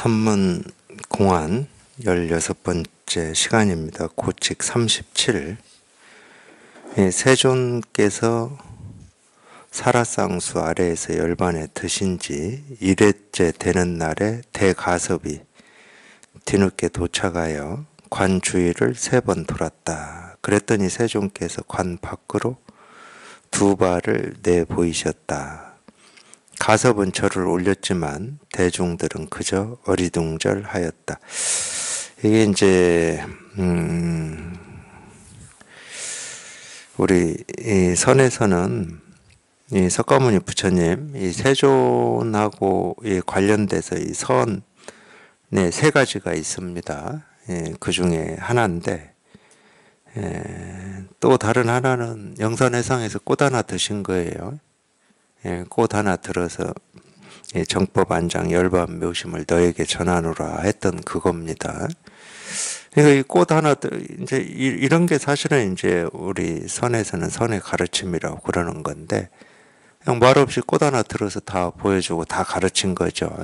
선문 공안 16번째 시간입니다. 고칙 37. 세존께서 사라쌍수 아래에서 열반에 드신 지 1회째 되는 날에 대가섭이 뒤늦게 도착하여 관 주위를 3번 돌았다. 그랬더니 세존께서 관 밖으로 2발을 내보이셨다. 가섭은 절을 올렸지만 대중들은 그저 어리둥절하였다. 이게 이제 우리 이 선에서는 이 석가모니 부처님 이 세존하고 이 관련돼서 이 선에 3가지가 있습니다. 그 중에 하나인데 또 다른 하나는 영산해상에서 꽃 하나 드신 거예요. 꽃 하나 들어서 정법 안장 열반 묘심을 너에게 전하노라 했던 그겁니다. 그러니까 이 꽃 하나 이제 이런 게 사실은 이제 우리 선에서는 선의 가르침이라고 그러는 건데 그냥 말없이 꽃 하나 들어서 다 보여주고 다 가르친 거죠.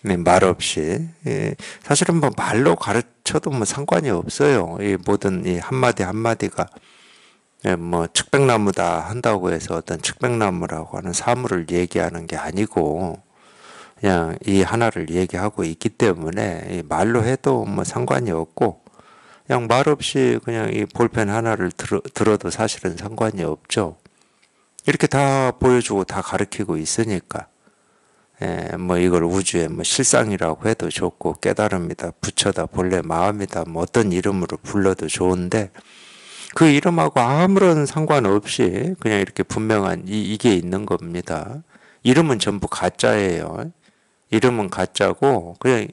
말없이 사실은 뭐 말로 가르쳐도 뭐 상관이 없어요. 이 모든 이 한마디 한마디가 뭐 측백나무다 한다고 해서 어떤 측백나무라고 하는 사물을 얘기하는 게 아니고 그냥 이 하나를 얘기하고 있기 때문에 말로 해도 뭐 상관이 없고 그냥 말없이 그냥 이 볼펜 하나를 들어도 사실은 상관이 없죠. 이렇게 다 보여주고 다 가르치고 있으니까 뭐 이걸 우주의 뭐 실상이라고 해도 좋고 깨달음이다 부처다 본래 마음이다 뭐 어떤 이름으로 불러도 좋은데 그 이름하고 아무런 상관없이 그냥 이렇게 분명한 이게 있는 겁니다. 이름은 전부 가짜예요. 이름은 가짜고 그냥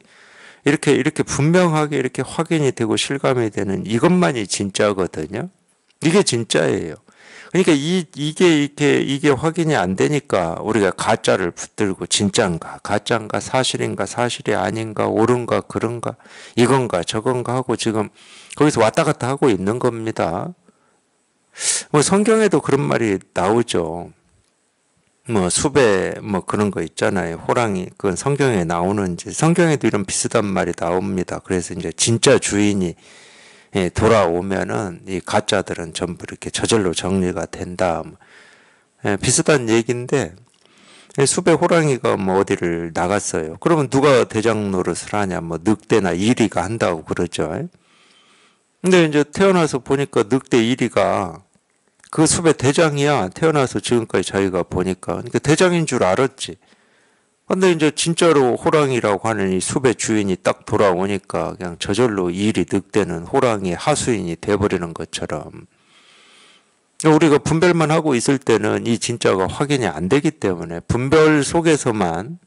이렇게 분명하게 이렇게 확인이 되고 실감이 되는 이것만이 진짜거든요. 이게 진짜예요. 그러니까 이게 확인이 안 되니까 우리가 가짜를 붙들고 진짜인가 가짜인가 사실인가 사실이 아닌가 옳은가 그런가 이건가 저건가 하고 지금 거기서 왔다 갔다 하고 있는 겁니다. 뭐 성경에도 그런 말이 나오죠. 뭐 숲에 뭐 그런 거 있잖아요. 호랑이 그건 성경에 나오는지 성경에도 이런 비슷한 말이 나옵니다. 그래서 이제 진짜 주인이 돌아오면은 이 가짜들은 전부 이렇게 저절로 정리가 된다. 비슷한 얘기인데 숲에 호랑이가 뭐 어디를 나갔어요. 그러면 누가 대장 노릇을 하냐? 뭐 늑대나 이리가 한다고 그러죠. 근데 이제 태어나서 보니까 늑대 이리가 그 숲의 대장이야. 태어나서 지금까지 자기가 보니까. 그러니까 대장인 줄 알았지. 근데 이제 진짜로 호랑이라고 하는 이 숲의 주인이 딱 돌아오니까 그냥 저절로 이리 늑대는 호랑이의 하수인이 돼버리는 것처럼 우리가 분별만 하고 있을 때는 이 진짜가 확인이 안 되기 때문에 분별 속에서만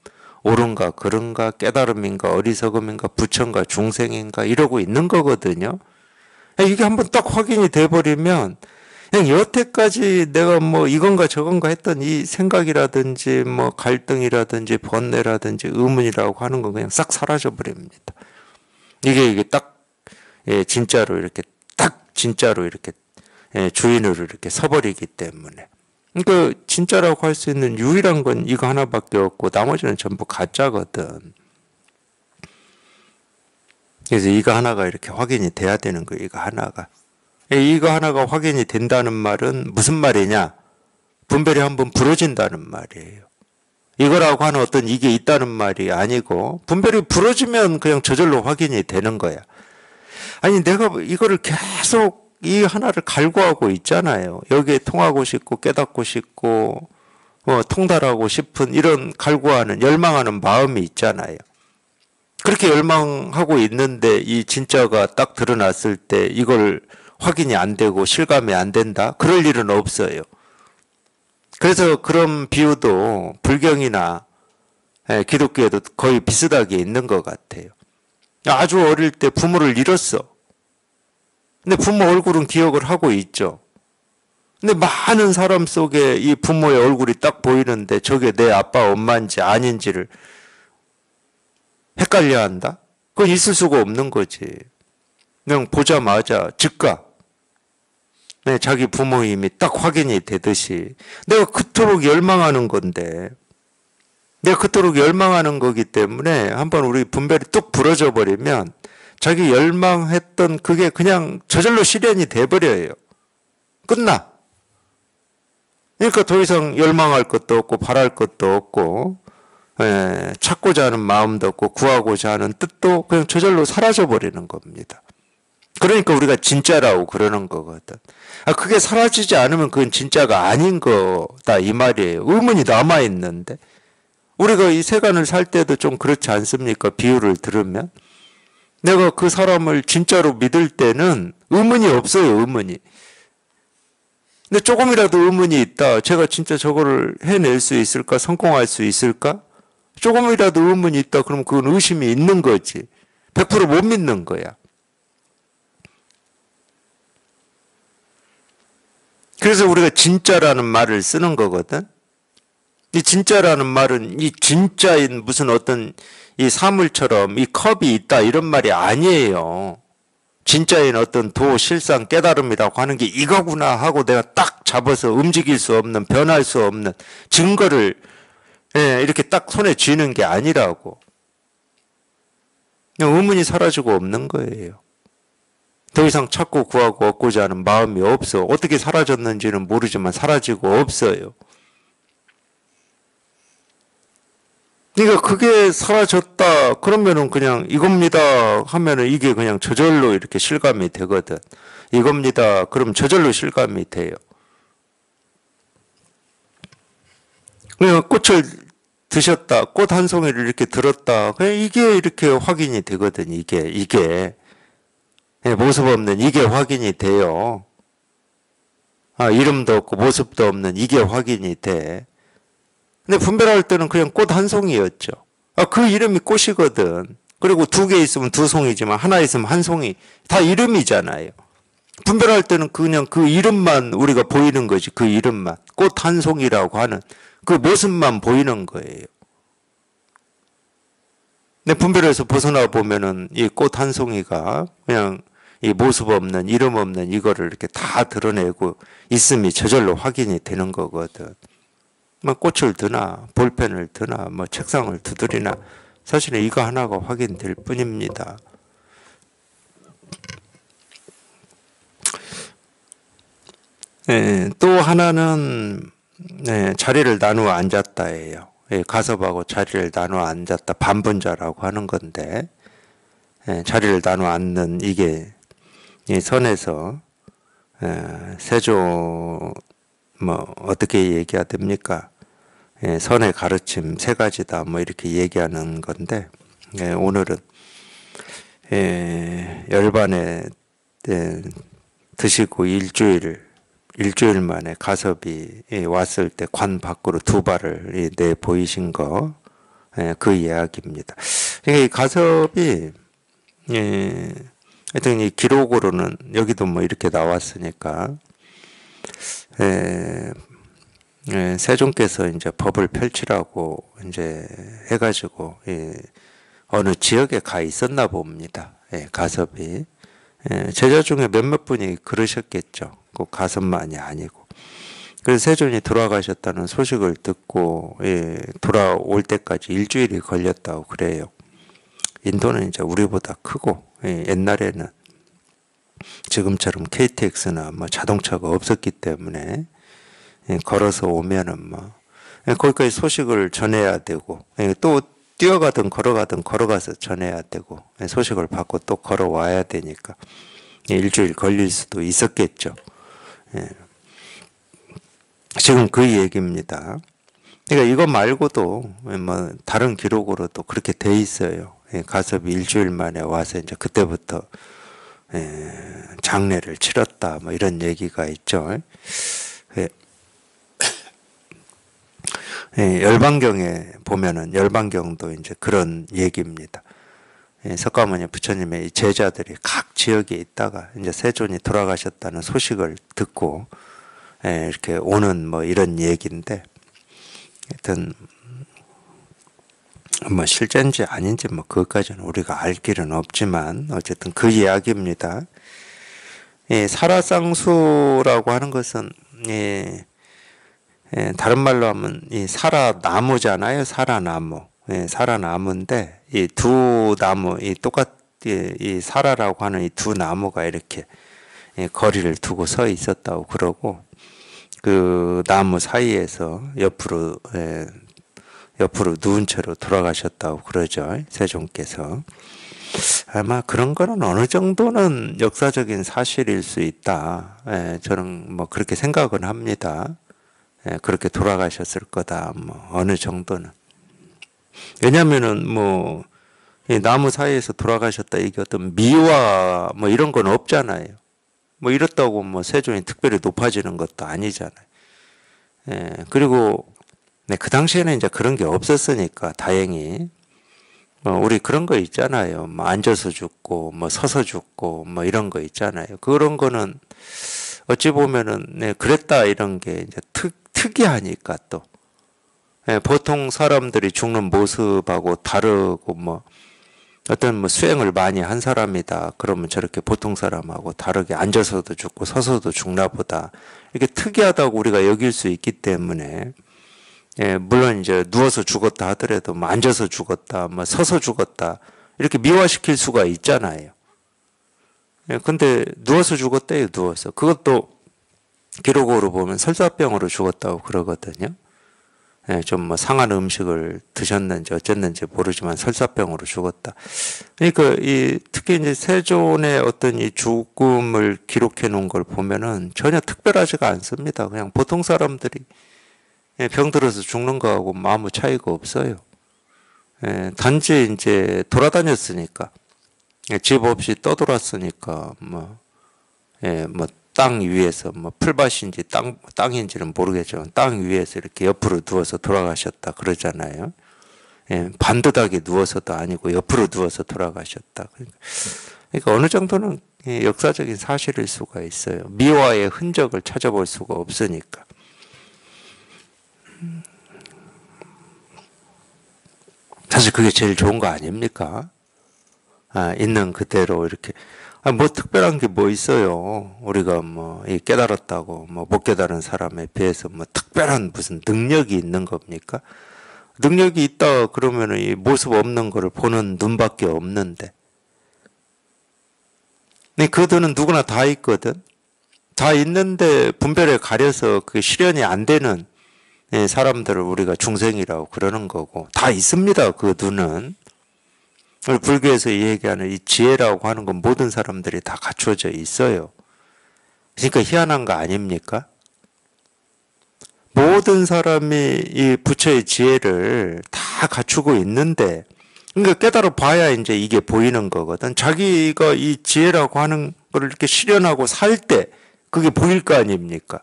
옳은가 그른가 깨달음인가 어리석음인가 부처인가 중생인가 이러고 있는 거거든요. 이게 한번 딱 확인이 돼버리면 그냥 여태까지 내가 뭐 이건가 저건가 했던 이 생각이라든지 뭐 갈등이라든지 번뇌라든지 의문이라고 하는 건 그냥 싹 사라져 버립니다. 이게 딱 진짜로 이렇게 딱 진짜로 이렇게 주인으로 이렇게 서버리기 때문에 그러니까 진짜라고 할 수 있는 유일한 건 이거 하나밖에 없고 나머지는 전부 가짜거든. 그래서 이거 하나가 이렇게 확인이 돼야 되는 거예요. 이거 하나가. 이거 하나가 확인이 된다는 말은 무슨 말이냐? 분별이 한번 부러진다는 말이에요. 이거라고 하는 어떤 이게 있다는 말이 아니고 분별이 부러지면 그냥 저절로 확인이 되는 거야. 아니 내가 이거를 계속 이 하나를 갈구하고 있잖아요. 여기에 통하고 싶고 깨닫고 싶고 통달하고 싶은 이런 갈구하는 열망하는 마음이 있잖아요. 그렇게 열망하고 있는데 이 진짜가 딱 드러났을 때 이걸 확인이 안 되고 실감이 안 된다? 그럴 일은 없어요. 그래서 그런 비유도 불경이나 기독교에도 거의 비슷하게 있는 것 같아요. 아주 어릴 때 부모를 잃었어. 근데 부모 얼굴은 기억을 하고 있죠. 근데 많은 사람 속에 이 부모의 얼굴이 딱 보이는데 저게 내 아빠 엄마인지 아닌지를 헷갈려 한다? 그건 있을 수가 없는 거지. 그냥 보자마자 즉각 자기 부모임이 딱 확인이 되듯이 내가 그토록 열망하는 건데 내가 그토록 열망하는 거기 때문에 한번 우리 분별이 뚝 부러져 버리면 자기 열망했던 그게 그냥 저절로 실현이 돼버려요. 끝나. 그러니까 더 이상 열망할 것도 없고 바랄 것도 없고 찾고자 하는 마음도 없고 구하고자 하는 뜻도 그냥 저절로 사라져 버리는 겁니다. 그러니까 우리가 진짜라고 그러는 거거든. 그게 사라지지 않으면 그건 진짜가 아닌 거다 이 말이에요. 의문이 남아있는데 우리가 이 세간을 살 때도 좀 그렇지 않습니까? 비유를 들으면 내가 그 사람을 진짜로 믿을 때는 의문이 없어요. 의문이. 근데 조금이라도 의문이 있다. 제가 진짜 저거를 해낼 수 있을까? 성공할 수 있을까? 조금이라도 의문이 있다. 그럼 그건 의심이 있는 거지. 100%못 믿는 거야. 그래서 우리가 진짜라는 말을 쓰는 거거든. 이 진짜라는 말은 이 진짜인 무슨 어떤 이 사물처럼 이 컵이 있다 이런 말이 아니에요. 진짜인 어떤 도, 실상, 깨달음이라고 하는 게 이거구나 하고 내가 딱 잡아서 움직일 수 없는, 변할 수 없는 증거를 이렇게 딱 손에 쥐는 게 아니라고. 그냥 의문이 사라지고 없는 거예요. 더 이상 찾고 구하고 얻고자 하는 마음이 없어. 어떻게 사라졌는지는 모르지만 사라지고 없어요. 그러니까 그게 사라졌다 그러면은 그냥 이겁니다 하면은 이게 그냥 저절로 이렇게 실감이 되거든. 이겁니다 그럼 저절로 실감이 돼요. 그냥 꽃을 드셨다, 꽃 한 송이를 이렇게 들었다, 그냥 이게 이렇게 확인이 되거든. 이게 모습 없는 이게 확인이 돼요. 이름도 없고 모습도 없는 이게 확인이 돼. 근데 분별할 때는 그냥 꽃 한 송이였죠. 그 이름이 꽃이거든. 그리고 2개 있으면 2송이지만 하나 있으면 한 송이. 다 이름이잖아요. 분별할 때는 그냥 그 이름만 우리가 보이는 거지. 그 이름만. 꽃 한 송이라고 하는 그 모습만 보이는 거예요. 근데 분별에서 벗어나 보면은 이 꽃 한 송이가 그냥 이 모습 없는, 이름 없는 이거를 이렇게 다 드러내고 있음이 저절로 확인이 되는 거거든. 뭐 꽃을 드나 볼펜을 드나 뭐 책상을 두드리나 사실은 이거 하나가 확인될 뿐입니다. 또 하나는 자리를 나누어 앉았다예요. 가섭하고 자리를 나누어 앉았다 반분자라고 하는 건데 자리를 나누어 앉는 이게 이 선에서 세조 뭐 어떻게 얘기해야 됩니까? 선의 가르침 3가지다 뭐 이렇게 얘기하는 건데 오늘은 열반에 드시고 일주일 만에 가섭이 왔을 때 관 밖으로 2발을 내 보이신 거 그 이야기입니다. 그러니까 이 가섭이 하여튼 이 기록으로는 여기도 뭐 이렇게 나왔으니까 세종께서 이제 법을 펼치라고 이제 해가지고 어느 지역에 가 있었나 봅니다. 가섭이 제자 중에 몇몇 분이 그러셨겠죠. 꼭 가섭만이 아니고. 그래서 세존이 돌아가셨다는 소식을 듣고 돌아올 때까지 일주일이 걸렸다고 그래요. 인도는 이제 우리보다 크고 옛날에는 지금처럼 KTX나 뭐 자동차가 없었기 때문에 걸어서 오면은 뭐 거기까지 소식을 전해야 되고 또 뛰어가든 걸어가서 전해야 되고 소식을 받고 또 걸어와야 되니까 일주일 걸릴 수도 있었겠죠. 지금 그 얘기입니다. 그러니까 이거 말고도 뭐 다른 기록으로도 그렇게 돼 있어요. 가섭이 일주일 만에 와서 이제 그때부터 장례를 치렀다 뭐 이런 얘기가 있죠. 열반경에 보면은 열반경도 이제 그런 얘기입니다. 석가모니 부처님의 제자들이 각 지역에 있다가 이제 세존이 돌아가셨다는 소식을 듣고 이렇게 오는 뭐 이런 얘기인데, 하여튼 뭐 실제인지 아닌지 뭐 그것까지는 우리가 알 길은 없지만 어쨌든 그 이야기입니다. 사라상수라고 하는 것은 다른 말로 하면 이 사라나무잖아요. 사라나무. 사라나무인데 이 두 나무, 이 사라라고 하는 이 두 나무가 이렇게 거리를 두고 서 있었다고 그러고, 그 나무 사이에서 옆으로 누운 채로 돌아가셨다고 그러죠. 세종께서. 아마 그런 거는 어느 정도는 역사적인 사실일 수 있다. 저는 뭐 그렇게 생각은 합니다. 그렇게 돌아가셨을 거다. 뭐 어느 정도는. 왜냐면은 뭐 이 나무 사이에서 돌아가셨다 이게 어떤 미화 뭐 이런 건 없잖아요. 뭐 이렇다고 뭐 세종이 특별히 높아지는 것도 아니잖아요. 그리고 그 당시에는 이제 그런 게 없었으니까 다행히. 우리 그런 거 있잖아요. 뭐 앉아서 죽고 뭐 서서 죽고 뭐 이런 거 있잖아요. 그런 거는 어찌 보면은 그랬다 이런 게 이제 특이하니까 또. 보통 사람들이 죽는 모습하고 다르고 뭐 어떤 뭐 수행을 많이 한 사람이다. 그러면 저렇게 보통 사람하고 다르게 앉아서도 죽고 서서도 죽나 보다. 이렇게 특이하다고 우리가 여길 수 있기 때문에 물론 이제 누워서 죽었다 하더라도 뭐 앉아서 죽었다, 뭐 서서 죽었다 이렇게 미화시킬 수가 있잖아요. 근데 누워서 죽었대요, 누워서. 그것도 기록으로 보면 설사병으로 죽었다고 그러거든요. 좀 뭐 상한 음식을 드셨는지 어쨌는지 모르지만 설사병으로 죽었다. 그러니까 특히 이제 세존의 어떤 이 죽음을 기록해 놓은 걸 보면은 전혀 특별하지가 않습니다. 그냥 보통 사람들이 병들어서 죽는 거하고 아무 차이가 없어요. 단지 이제 돌아다녔으니까, 집 없이 떠돌았으니까, 뭐 땅 위에서 뭐 풀밭인지 땅인지는 모르겠지만 땅 위에서 이렇게 옆으로 누워서 돌아가셨다 그러잖아요. 반듯하게 누워서도 아니고 옆으로 누워서 돌아가셨다. 그러니까 어느 정도는 역사적인 사실일 수가 있어요. 미화의 흔적을 찾아볼 수가 없으니까. 사실 그게 제일 좋은 거 아닙니까? 있는 그대로 이렇게. 뭐 특별한 게 뭐 있어요. 우리가 뭐 깨달았다고 뭐 못 깨달은 사람에 비해서 뭐 특별한 무슨 능력이 있는 겁니까? 능력이 있다 그러면은 이 모습 없는 거를 보는 눈밖에 없는데. 그 눈은 누구나 다 있거든. 다 있는데 분별에 가려서 그 실현이 안 되는 사람들을 우리가 중생이라고 그러는 거고, 다 있습니다. 그 눈은. 불교에서 얘기하는 이 지혜라고 하는 건 모든 사람들이 다 갖춰져 있어요. 그러니까 희한한 거 아닙니까? 모든 사람이 이 부처의 지혜를 다 갖추고 있는데, 그러니까 깨달아 봐야 이제 이게 보이는 거거든. 자기가 이 지혜라고 하는 걸 이렇게 실현하고 살 때 그게 보일 거 아닙니까?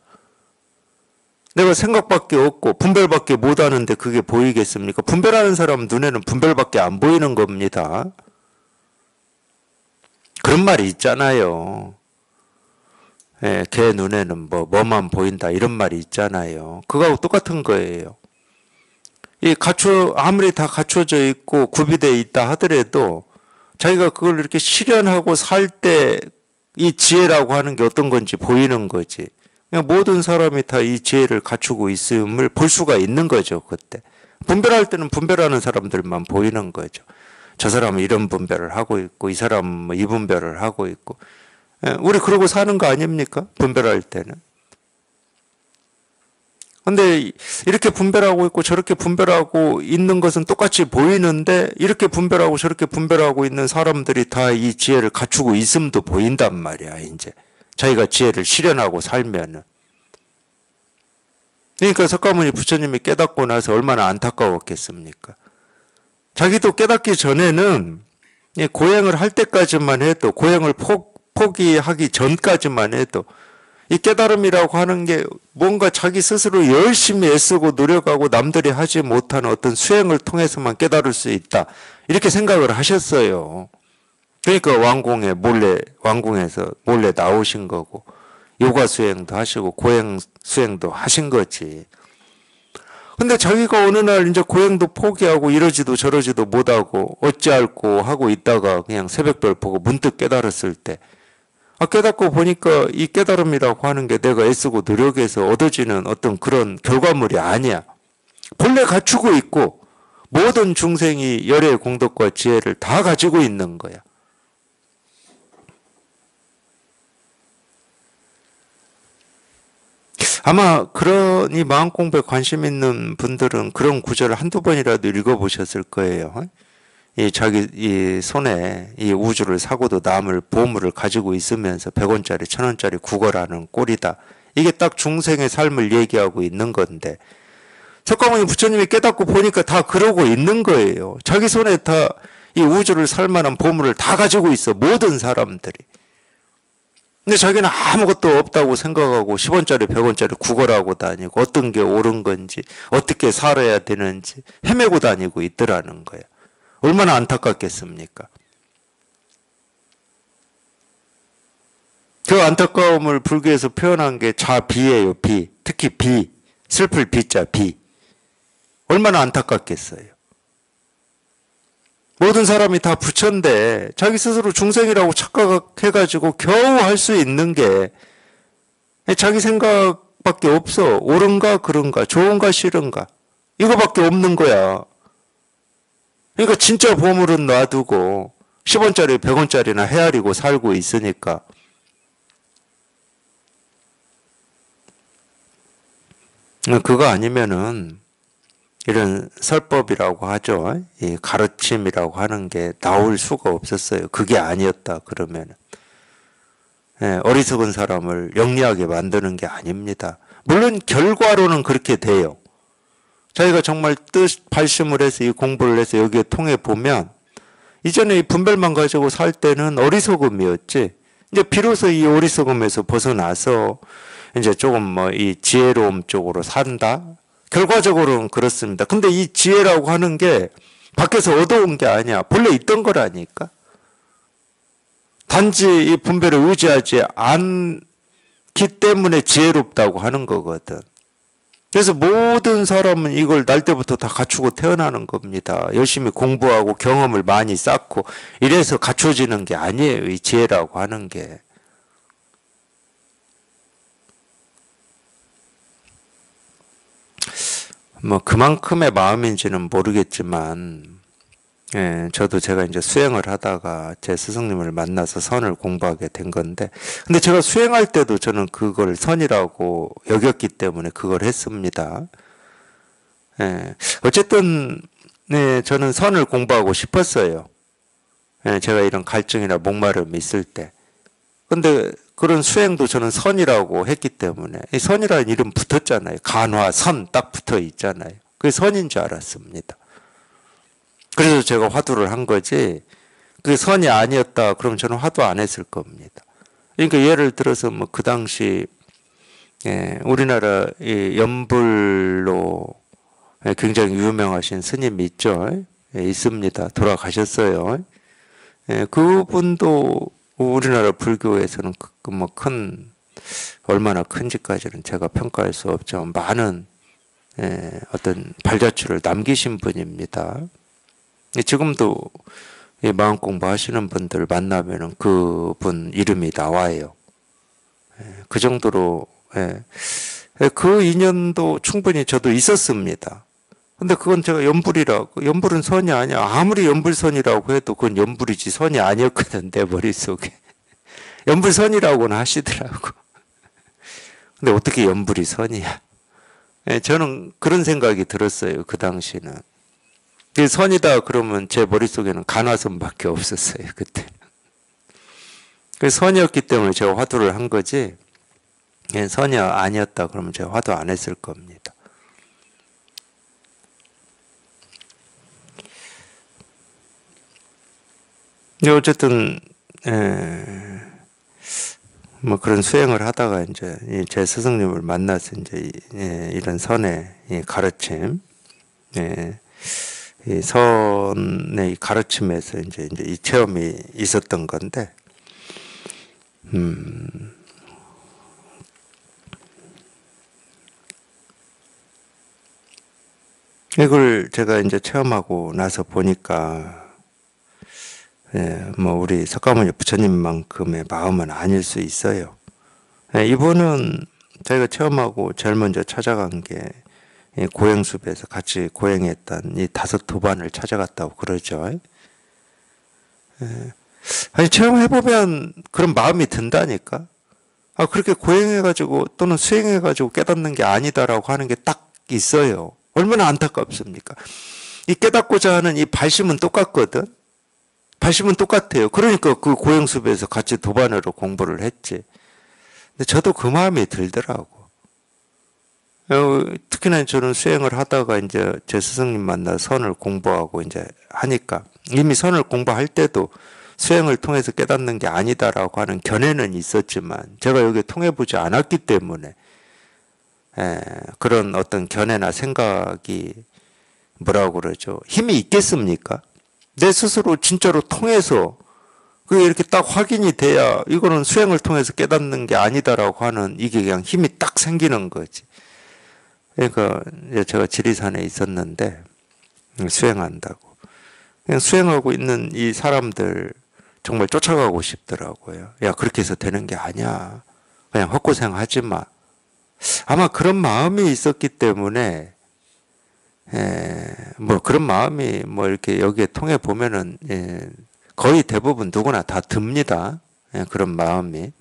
내가 생각밖에 없고 분별밖에 못하는데 그게 보이겠습니까? 분별하는 사람 눈에는 분별밖에 안 보이는 겁니다. 그런 말이 있잖아요. 걔 눈에는 뭐만 보인다 이런 말이 있잖아요. 그거하고 똑같은 거예요. 아무리 다 갖춰져 있고 구비되어 있다 하더라도 자기가 그걸 이렇게 실현하고 살 때 이 지혜라고 하는 게 어떤 건지 보이는 거지. 모든 사람이 다 이 지혜를 갖추고 있음을 볼 수가 있는 거죠, 그때. 분별할 때는 분별하는 사람들만 보이는 거죠. 저 사람은 이런 분별을 하고 있고, 이 사람은 이 분별을 하고 있고. 우리 그러고 사는 거 아닙니까? 분별할 때는. 근데 이렇게 분별하고 있고 저렇게 분별하고 있는 것은 똑같이 보이는데, 이렇게 분별하고 저렇게 분별하고 있는 사람들이 다 이 지혜를 갖추고 있음도 보인단 말이야, 이제. 자기가 지혜를 실현하고 살면은. 그러니까 석가모니 부처님이 깨닫고 나서 얼마나 안타까웠겠습니까? 자기도 깨닫기 전에는 고행을 할 때까지만 해도, 고행을 포기하기 전까지만 해도 이 깨달음이라고 하는 게 뭔가 자기 스스로 열심히 애쓰고 노력하고 남들이 하지 못하는 어떤 수행을 통해서만 깨달을 수 있다, 이렇게 생각을 하셨어요. 그러니까 왕궁에서 몰래 나오신 거고, 요가 수행도 하시고 고행 수행도 하신 거지. 근데 자기가 어느 날 이제 고행도 포기하고 이러지도 저러지도 못하고 어찌할꼬 하고 있다가 그냥 새벽별 보고 문득 깨달았을 때, 깨닫고 보니까 이 깨달음이라고 하는 게 내가 애쓰고 노력해서 얻어지는 어떤 그런 결과물이 아니야. 본래 갖추고 있고 모든 중생이 열의 공덕과 지혜를 다 가지고 있는 거야. 아마 그런 이 마음 공부에 관심 있는 분들은 그런 구절을 한두 번이라도 읽어보셨을 거예요. 이 자기 이 손에 이 우주를 사고도 남을 보물을 가지고 있으면서 100원짜리 1000원짜리 구걸하는 꼴이다. 이게 딱 중생의 삶을 얘기하고 있는 건데 석가모니 부처님이 깨닫고 보니까 다 그러고 있는 거예요. 자기 손에 다 이 우주를 살 만한 보물을 다 가지고 있어. 모든 사람들이. 근데 자기는 아무것도 없다고 생각하고 10원짜리 100원짜리 구걸하고 다니고 어떤 게 옳은 건지 어떻게 살아야 되는지 헤매고 다니고 있더라는 거예요. 얼마나 안타깝겠습니까? 그 안타까움을 불교에서 표현한 게 자비예요. 비. 특히 비. 슬플 비자 비. 얼마나 안타깝겠어요. 모든 사람이 다 부처인데 자기 스스로 중생이라고 착각해가지고 겨우 할 수 있는 게 자기 생각밖에 없어. 옳은가 그른가 좋은가 싫은가 이거밖에 없는 거야. 그러니까 진짜 보물은 놔두고 10원짜리 100원짜리나 헤아리고 살고 있으니까 그거 아니면은 이런 설법이라고 하죠. 이 가르침이라고 하는 게 나올 수가 없었어요. 그게 아니었다 그러면 어리석은 사람을 영리하게 만드는 게 아닙니다. 물론 결과로는 그렇게 돼요. 자기가 정말 뜻 발심을 해서 이 공부를 해서 여기에 통해 보면 이전에 이 분별만 가지고 살 때는 어리석음이었지. 이제 비로소 이 어리석음에서 벗어나서 이제 조금 뭐 이 지혜로움 쪽으로 산다. 결과적으로는 그렇습니다. 근데 이 지혜라고 하는 게 밖에서 얻어온 게 아니야. 본래 있던 거라니까. 단지 이 분별을 의지하지 않기 때문에 지혜롭다고 하는 거거든. 그래서 모든 사람은 이걸 날 때부터 다 갖추고 태어나는 겁니다. 열심히 공부하고 경험을 많이 쌓고 이래서 갖춰지는 게 아니에요. 이 지혜라고 하는 게. 뭐 그만큼의 마음인지는 모르겠지만 저도 제가 이제 수행을 하다가 제 스승님을 만나서 선을 공부하게 된 건데 근데 제가 수행할 때도 저는 그걸 선이라고 여겼기 때문에 그걸 했습니다. 어쨌든 네, 저는 선을 공부하고 싶었어요. 제가 이런 갈증이나 목마름이 있을 때. 근데 그런 수행도 저는 선이라고 했기 때문에 이 선이라는 이름 붙었잖아요. 간화, 선 딱 붙어 있잖아요. 그게 선인 줄 알았습니다. 그래서 제가 화두를 한 거지 그게 선이 아니었다 그러면 저는 화두 안 했을 겁니다. 그러니까 예를 들어서 뭐 그 당시 우리나라 이 연불로 굉장히 유명하신 스님이 있죠. 있습니다. 돌아가셨어요. 그분도 우리나라 불교에서는 뭐 얼마나 큰지까지는 제가 평가할 수 없죠. 많은 어떤 발자취를 남기신 분입니다. 지금도 마음 공부하시는 분들 만나면은 그분 이름이 나와요. 그 정도로 그 인연도 충분히 저도 있었습니다. 근데 그건 제가 연불이라고 연불은 선이 아니야. 아무리 연불선이라고 해도 그건 연불이지 선이 아니었거든 내 머릿속에. 연불선이라고는 하시더라고. 근데 어떻게 연불이 선이야? 저는 그런 생각이 들었어요. 그 당시는. 선이다 그러면 제 머릿속에는 간화선밖에 없었어요. 그때. 선이었기 때문에 제가 화두를 한 거지 선이 아니었다 그러면 제가 화두 안 했을 겁니다. 어쨌든 뭐 그런 수행을 하다가 이제 제 스승님을 만나서 이제 이런 선의 가르침, 이 선의 가르침에서 이제 이 체험이 있었던 건데, 이걸 제가 이제 체험하고 나서 보니까 뭐 우리 석가모니 부처님만큼의 마음은 아닐 수 있어요. 이분은 저희가 처음하고 제일 먼저 찾아간 게 고행숲에서 같이 고행했던 이 다섯 도반을 찾아갔다고 그러죠. 아니 처음 해보면 그런 마음이 든다니까. 그렇게 고행해가지고 또는 수행해가지고 깨닫는 게 아니다라고 하는 게 딱 있어요. 얼마나 안타깝습니까? 이 깨닫고자 하는 이 발심은 똑같거든. 발심은 똑같아요. 그러니까 그 고행숲에서 같이 도반으로 공부를 했지. 근데 저도 그 마음이 들더라고. 특히나 저는 수행을 하다가 이제 제 스승님 만나 선을 공부하고 이제 하니까 이미 선을 공부할 때도 수행을 통해서 깨닫는 게 아니다라고 하는 견해는 있었지만 제가 여기 통해보지 않았기 때문에 그런 어떤 견해나 생각이 뭐라고 그러죠? 힘이 있겠습니까? 내 스스로 진짜로 통해서 그게 이렇게 딱 확인이 돼야 이거는 수행을 통해서 깨닫는 게 아니다라고 하는 이게 그냥 힘이 딱 생기는 거지. 그러니까 제가 지리산에 있었는데 수행한다고 그냥 수행하고 있는 이 사람들 정말 쫓아가고 싶더라고요. 야, 그렇게 해서 되는 게 아니야. 그냥 헛고생 하지 마. 아마 그런 마음이 있었기 때문에 뭐 그런 마음이 뭐 이렇게 여기에 통해 보면은 거의 대부분 누구나 다 듭니다. 그런 마음이.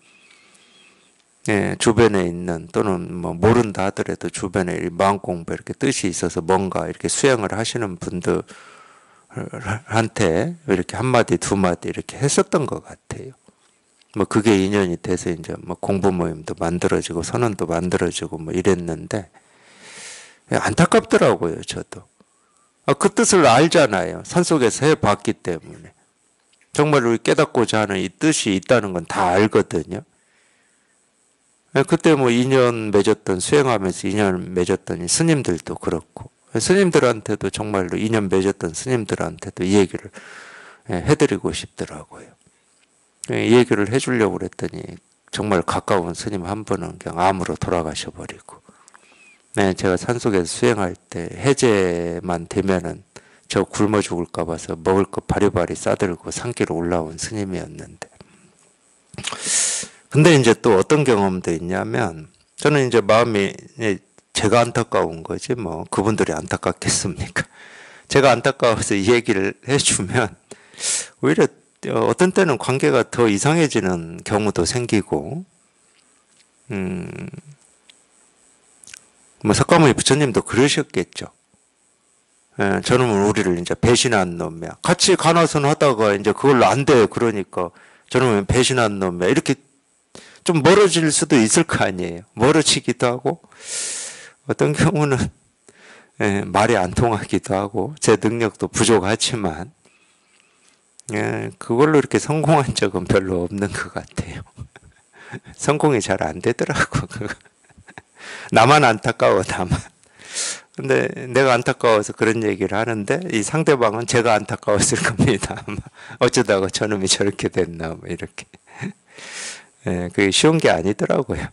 주변에 있는 또는 뭐 모른다 하더라도 주변에 마음 공부 이렇게 뜻이 있어서 뭔가 이렇게 수행을 하시는 분들한테 이렇게 한마디 두마디 이렇게 했었던 것 같아요. 뭐 그게 인연이 돼서 이제 뭐 공부 모임도 만들어지고 선언도 만들어지고 뭐 이랬는데 안타깝더라고요, 저도. 그 뜻을 알잖아요. 산속에서 해봤기 때문에. 정말 우리 깨닫고자 하는 이 뜻이 있다는 건 다 알거든요. 그때 뭐 인연 맺었던 수행하면서 인연 맺었던 스님들도 그렇고 스님들한테도 정말로 인연 맺었던 스님들한테도 이 얘기를 해드리고 싶더라고요. 이 얘기를 해주려고 그랬더니 정말 가까운 스님 한 분은 그냥 암으로 돌아가셔 버리고 제가 산속에서 수행할 때 해제만 되면은 저 굶어 죽을까 봐서 먹을 거 바리바리 싸들고 산길로 올라온 스님이었는데 근데 이제 또 어떤 경험도 있냐면 저는 이제 마음이 제가 안타까운 거지 뭐 그분들이 안타깝겠습니까? 제가 안타까워서 이 얘기를 해주면 오히려 어떤 때는 관계가 더 이상해지는 경우도 생기고 뭐 석가모니 부처님도 그러셨겠죠. 저놈은 우리를 이제 배신한 놈이야. 같이 간화선 하다가 이제 그걸로 안 돼. 그러니까 저놈은 배신한 놈이야. 이렇게 좀 멀어질 수도 있을 거 아니에요. 멀어지기도 하고 어떤 경우는 말이 안 통하기도 하고 제 능력도 부족하지만 그걸로 이렇게 성공한 적은 별로 없는 것 같아요. 성공이 잘 안 되더라고. 나만 안타까워 나만. 근데 내가 안타까워서 그런 얘기를 하는데 이 상대방은 제가 안타까웠을 겁니다. 아마 어쩌다가 저놈이 저렇게 됐나 뭐 이렇게. 그게 쉬운 게 아니더라고요.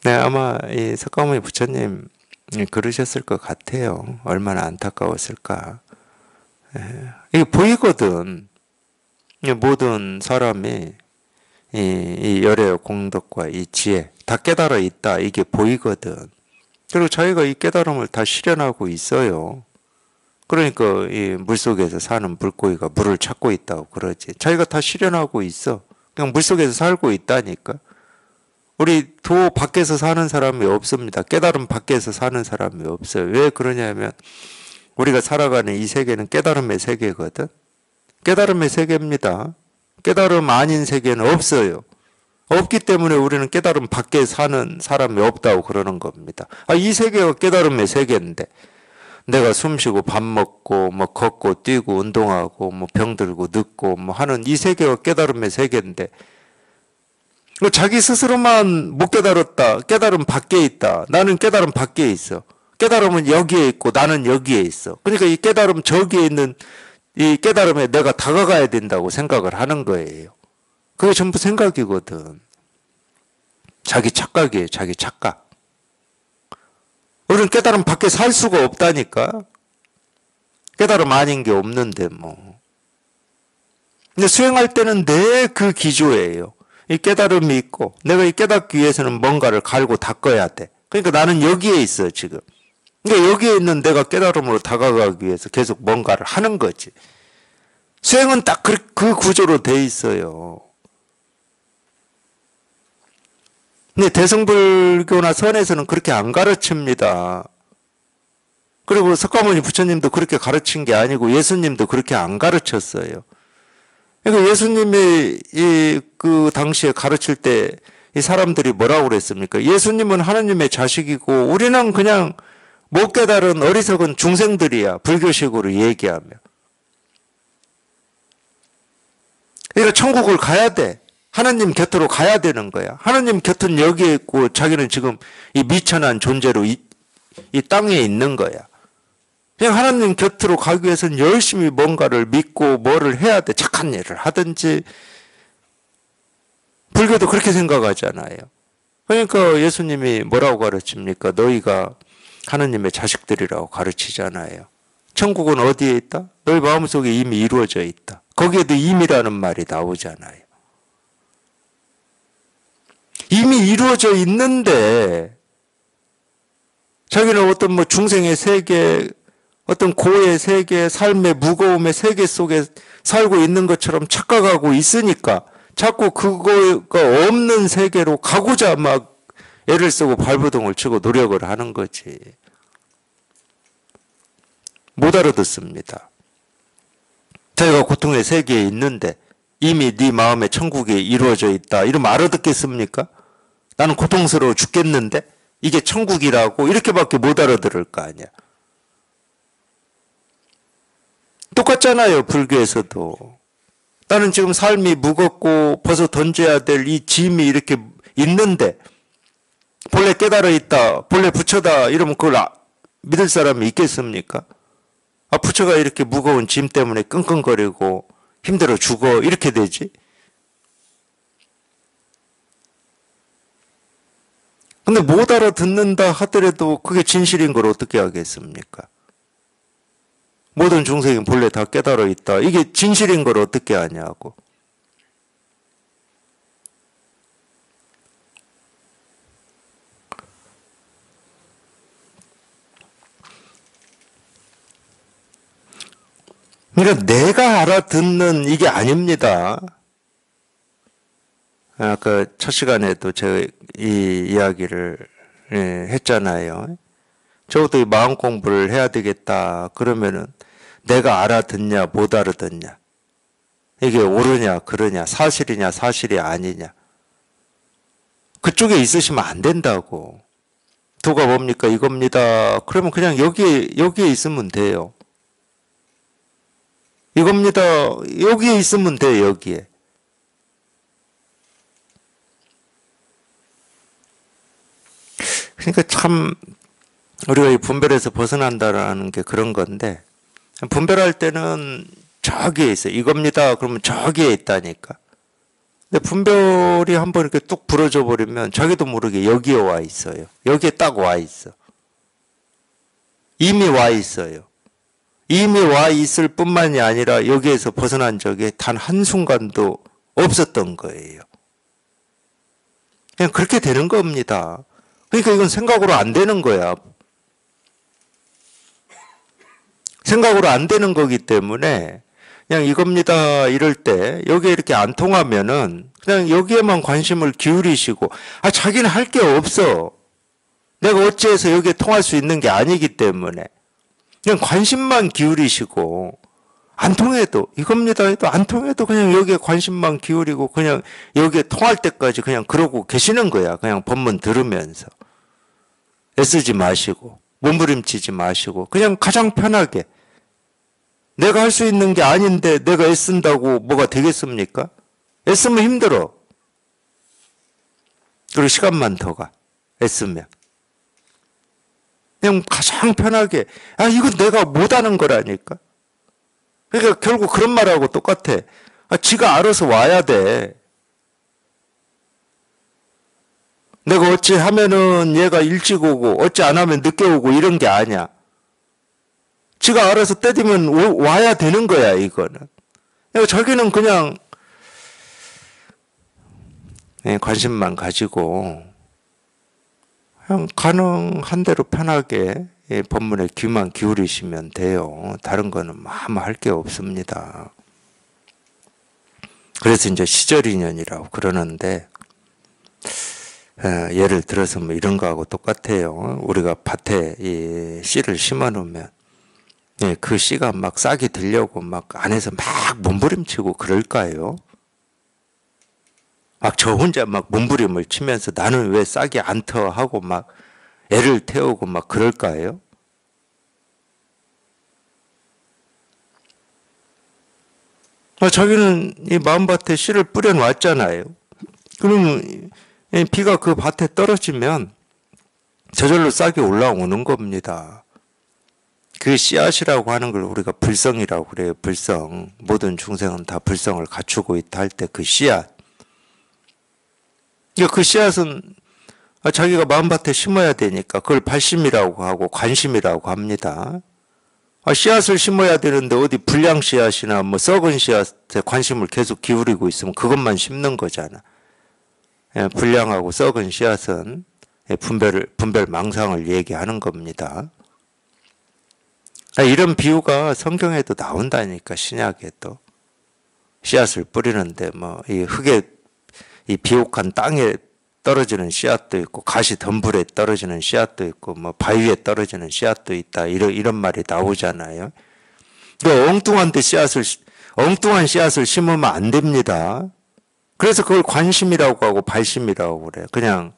네, 아마 이 석가모니 부처님 그러셨을 것 같아요. 얼마나 안타까웠을까. 이게 보이거든. 모든 사람이 이 열의 공덕과 이 지혜 다 깨달아 있다. 이게 보이거든. 그리고 자기가 이 깨달음을 다 실현하고 있어요. 그러니까 이 물속에서 사는 물고기가 물을 찾고 있다고 그러지. 자기가 다 실현하고 있어. 그냥 물속에서 살고 있다니까. 우리 도 밖에서 사는 사람이 없습니다. 깨달음 밖에서 사는 사람이 없어요. 왜 그러냐면 우리가 살아가는 이 세계는 깨달음의 세계거든. 깨달음의 세계입니다. 깨달음 아닌 세계는 없어요. 없기 때문에 우리는 깨달음 밖에 사는 사람이 없다고 그러는 겁니다. 이 세계가 깨달음의 세계인데 내가 숨쉬고 밥 먹고 뭐 걷고 뛰고 운동하고 뭐 병들고 늙고 뭐 하는 이 세계가 깨달음의 세계인데 자기 스스로만 못 깨달았다. 깨달음 밖에 있다. 나는 깨달음 밖에 있어. 깨달음은 여기에 있고 나는 여기에 있어. 그러니까 이 깨달음 저기에 있는 이 깨달음에 내가 다가가야 된다고 생각을 하는 거예요. 그게 전부 생각이거든. 자기 착각이에요. 자기 착각. 우리는 깨달음 밖에 살 수가 없다니까. 깨달음 아닌 게 없는데 뭐. 근데 수행할 때는 내 그 기조예요. 이 깨달음이 있고 내가 이 깨닫기 위해서는 뭔가를 갈고 닦아야 돼. 그러니까 나는 여기에 있어 지금. 그러니까 여기에 있는 내가 깨달음으로 다가가기 위해서 계속 뭔가를 하는 거지. 수행은 딱 그 구조로 돼 있어요. 근데 대승불교나 선에서는 그렇게 안 가르칩니다. 그리고 석가모니 부처님도 그렇게 가르친 게 아니고 예수님도 그렇게 안 가르쳤어요. 그러니까 예수님이 그 당시에 가르칠 때 이 사람들이 뭐라고 그랬습니까? 예수님은 하나님의 자식이고 우리는 그냥 못 깨달은 어리석은 중생들이야. 불교식으로 얘기하면. 그러니까 천국을 가야 돼. 하나님 곁으로 가야 되는 거야. 하나님 곁은 여기에 있고 자기는 지금 이 미천한 존재로 이 땅에 있는 거야. 그냥 하나님 곁으로 가기 위해서는 열심히 뭔가를 믿고 뭐를 해야 돼. 착한 일을 하든지. 불교도 그렇게 생각하잖아요. 그러니까 예수님이 뭐라고 가르칩니까? 너희가 하나님의 자식들이라고 가르치잖아요. 천국은 어디에 있다? 너희 마음속에 이미 이루어져 있다. 거기에도 임이라는 말이 나오잖아요. 이미 이루어져 있는데 자기는 어떤 뭐 중생의 세계, 어떤 고의 세계, 삶의 무거움의 세계 속에 살고 있는 것처럼 착각하고 있으니까 자꾸 그거가 없는 세계로 가고자 막 애를 쓰고 발버둥을 치고 노력을 하는 거지. 못 알아듣습니다. 자기가 고통의 세계에 있는데 이미 네 마음에 천국이 이루어져 있다. 이러면 알아듣겠습니까? 나는 고통스러워 죽겠는데 이게 천국이라고 이렇게밖에 못 알아들을 거 아니야. 똑같잖아요. 불교에서도. 나는 지금 삶이 무겁고 벗어 던져야 될 이 짐이 이렇게 있는데 본래 깨달아 있다. 본래 부처다. 이러면 그걸 믿을 사람이 있겠습니까? 아, 부처가 이렇게 무거운 짐 때문에 끙끙거리고 힘들어 죽어. 이렇게 되지. 근데 못 알아듣는다 하더라도 그게 진실인 걸 어떻게 하겠습니까? 모든 중생이 본래 다 깨달아 있다. 이게 진실인 걸 어떻게 하냐고. 그러니까 내가 알아듣는 이게 아닙니다. 아까 첫 시간에도 제가 이 이야기를 했잖아요. 적어도 마음 공부를 해야 되겠다. 그러면은 내가 알아듣냐 못 알아듣냐. 이게 옳으냐 그러냐 사실이냐 사실이 아니냐. 그쪽에 있으시면 안 된다고. 도가 뭡니까 이겁니다. 그러면 그냥 여기에 있으면 돼요. 이겁니다. 여기에 있으면 돼 여기에. 그러니까 참 우리가 이 분별에서 벗어난다라는 게 그런 건데 분별할 때는 저기에 있어요. 이겁니다. 그러면 저기에 있다니까. 근데 분별이 한번 이렇게 뚝 부러져 버리면 자기도 모르게 여기에 와 있어요. 여기에 딱 와 있어. 이미 와 있어요. 이미 와 있을 뿐만이 아니라 여기에서 벗어난 적이 단 한순간도 없었던 거예요. 그냥 그렇게 되는 겁니다. 그러니까 이건 생각으로 안 되는 거야. 생각으로 안 되는 거기 때문에 그냥 이겁니다 이럴 때 여기에 이렇게 안 통하면은 그냥 여기에만 관심을 기울이시고 자기는 할 게 없어. 내가 어찌해서 여기에 통할 수 있는 게 아니기 때문에 그냥 관심만 기울이시고 안 통해도 이겁니다 해도 안 통해도 그냥 여기에 관심만 기울이고 그냥 여기에 통할 때까지 그냥 그러고 계시는 거야. 그냥 법문 들으면서 애쓰지 마시고 몸부림치지 마시고 그냥 가장 편하게 내가 할 수 있는 게 아닌데 내가 애쓴다고 뭐가 되겠습니까? 애쓰면 힘들어. 그리고 시간만 더 가. 애쓰면. 그냥 가장 편하게 이건 내가 못하는 거라니까. 그러니까 결국 그런 말하고 똑같아. 지가 알아서 와야 돼. 내가 어찌 하면은 얘가 일찍 오고 어찌 안 하면 늦게 오고 이런 게 아니야. 지가 알아서 때리면 와야 되는 거야, 이거는. 자기는 그냥 관심만 가지고 그냥 가능한 대로 편하게 법문에 귀만 기울이시면 돼요. 다른 거는 아무 할 게 없습니다. 그래서 이제 시절인연이라고 그러는데, 예를 들어서 뭐 이런 거하고 똑같아요. 우리가 밭에 이 씨를 심어 놓으면 그 씨가 막 싹이 들려고 막 안에서 막 몸부림치고 그럴까요? 막 저 혼자 막 몸부림을 치면서 나는 왜 싹이 안 터 하고 막 애를 태우고 막 그럴까요? 자기는 이 마음밭에 씨를 뿌려 놨잖아요. 그러면 비가 그 밭에 떨어지면 저절로 싹이 올라오는 겁니다. 그 씨앗이라고 하는 걸 우리가 불성이라고 그래요. 불성. 모든 중생은 다 불성을 갖추고 있다 할 때 그 씨앗. 그 씨앗은 자기가 마음밭에 심어야 되니까 그걸 발심이라고 하고 관심이라고 합니다. 씨앗을 심어야 되는데 어디 불량 씨앗이나 뭐 썩은 씨앗에 관심을 계속 기울이고 있으면 그것만 심는 거잖아. 불량하고 썩은 씨앗은 분별 망상을 얘기하는 겁니다. 이런 비유가 성경에도 나온다니까, 신약에도. 씨앗을 뿌리는데 뭐 이 흙에 이 비옥한 땅에 떨어지는 씨앗도 있고 가시 덤불에 떨어지는 씨앗도 있고 뭐 바위에 떨어지는 씨앗도 있다, 이런 말이 나오잖아요. 엉뚱한 씨앗을 심으면 안 됩니다. 그래서 그걸 관심이라고 하고 발심이라고 그래요. 그냥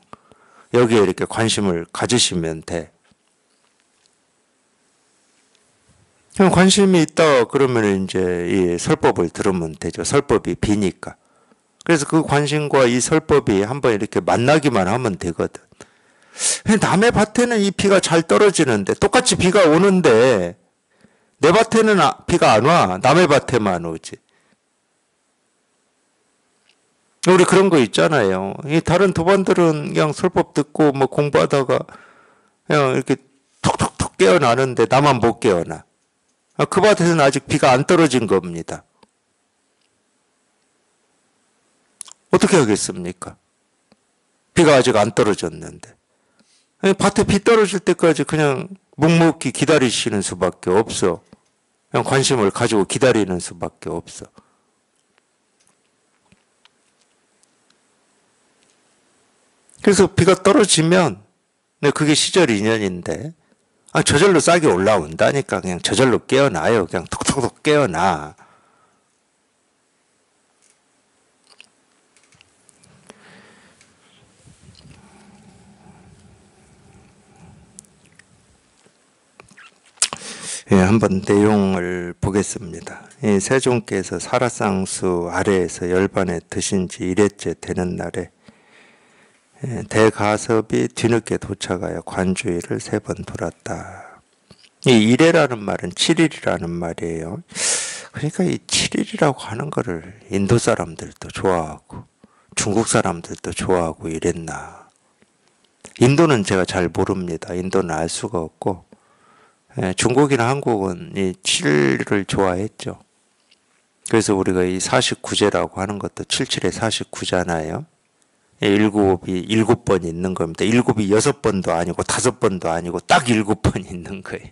여기에 이렇게 관심을 가지시면 돼. 그냥 관심이 있다 그러면 이제 이 설법을 들으면 되죠. 설법이 비니까. 그래서 그 관심과 이 설법이 한번 이렇게 만나기만 하면 되거든. 남의 밭에는 이 비가 잘 떨어지는데, 똑같이 비가 오는데 내 밭에는 비가 안 와. 남의 밭에만 오지. 우리 그런 거 있잖아요. 이 다른 도반들은 그냥 설법 듣고 뭐 공부하다가 그냥 이렇게 톡톡톡 깨어나는데 나만 못 깨어나. 그 밭에서는 아직 비가 안 떨어진 겁니다. 어떻게 하겠습니까? 비가 아직 안 떨어졌는데. 밭에 비 떨어질 때까지 그냥 묵묵히 기다리시는 수밖에 없어. 그냥 관심을 가지고 기다리는 수밖에 없어. 그래서 비가 떨어지면 그게 시절 인연인데 저절로 싹이 올라온다니까. 그냥 저절로 깨어나요. 그냥 톡톡톡 깨어나. 한번 내용을 보겠습니다. 세종께서 사라상수 아래에서 열반에 드신 지 1회째 되는 날에 대가섭이 뒤늦게 도착하여 관주위를 3번 돌았다. 이 1회라는 말은 7일이라는 말이에요. 그러니까 이 7일이라고 하는 거를 인도 사람들도 좋아하고 중국 사람들도 좋아하고 이랬나. 인도는 제가 잘 모릅니다. 인도는 알 수가 없고 중국이나 한국은 이 7을 좋아했죠. 그래서 우리가 이 49제라고 하는 것도 77에 49잖아요. 일곱이 7번 있는 겁니다. 7이 6번도 아니고 5번도 아니고 딱 7번 있는 거예요.